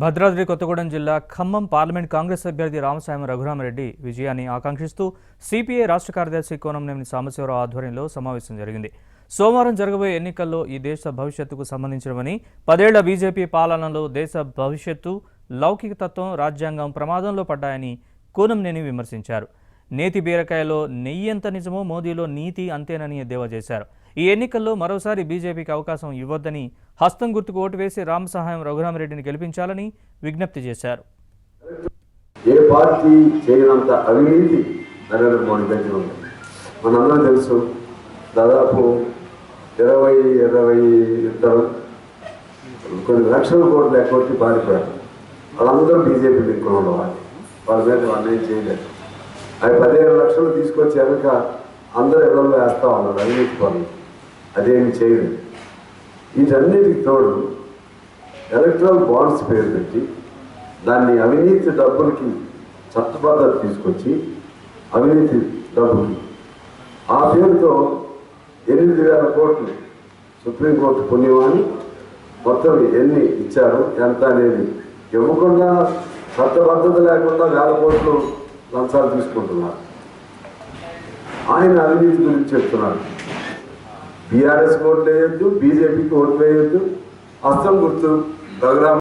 భద్రాద్రి కొత్తగూడెం జిల్లా ఖమ్మం పార్లమెంట్ కాంగ్రెస్ అభ్యర్థి రామసాయం రఘురామరెడ్డి విజయాన్ని ఆకాంక్షిస్తూ సిపిఐ రాష్ట్ర కార్యదర్శి కోనంనేని సాంబశివరావు ఆధ్వర్యంలో సమావేశం జరిగింది. సోమవారం జరగబోయే ఎన్నికల్లో ఈ దేశ భవిష్యత్తుకు సంబంధించినవని, 10 ఏళ్ల బీజేపీ పాలనలో దేశ భవిష్యత్తు, లౌకిక తత్వం, రాజ్యాంగం ప్రమాదంలో పడ్డాయని కోనంనేని విమర్శించారు. నేతి బీరకాయలో నెయ్యంత నిజమో మోదీలో నీతి అంతేనని ఎద్దేవా చేశారు. ఈ ఎన్నికల్లో మరోసారి బీజేపీకి అవకాశం ఇవ్వొద్దని, హస్తం గుర్తుకు ఓటు వేసి రామసాయం రఘురామరెడ్డిని గెలిపించాలని విజ్ఞప్తి చేశారు. ఏ పార్టీ చేయనంత అవినీతి నరేంద్ర మోడీ దగ్గర ఉంది. మనందరం తెలుసు, దాదాపు 20 కొన్ని లక్షల కోట్లు ఎక్కడికి పారిపోయారు. వాళ్ళందరూ బీజేపీ దిక్కులు ఉన్నవాళ్ళు. వాళ్ళ మీద అన్యాయం చేయలేదు. అవి 15 లక్షలు తీసుకొచ్చి వెనక అందరూ ఇళ్లలో వేస్తూ ఉన్నారు అవినీతి పనులు. అదేమి చేయలేదు. వీటన్నిటికి తోడు ఎలక్ట్రల్ బాండ్స్ పేరు పెట్టి దాన్ని అవినీతి డబ్బులకి చట్టబద్ధత తీసుకొచ్చి అవినీతి డబ్బులు ఆ పేరుతో 8,000 కోట్లు సుప్రీంకోర్టు పుణ్యమాని మొత్తం ఎన్ని ఇచ్చారు ఎంత అనేది ఇవ్వకుండా, చట్టబద్ధత లేకుండా 1,000 కోట్లు లంచాలు తీసుకుంటున్నారు. ఆయన అవినీతి గురించి చెప్తున్నారు. బీఆర్ఎస్ ఓట్లు వేయొద్దు, బీజేపీకి ఓట్లు వేయొద్దు, హస్తం గుర్తు రఘురామ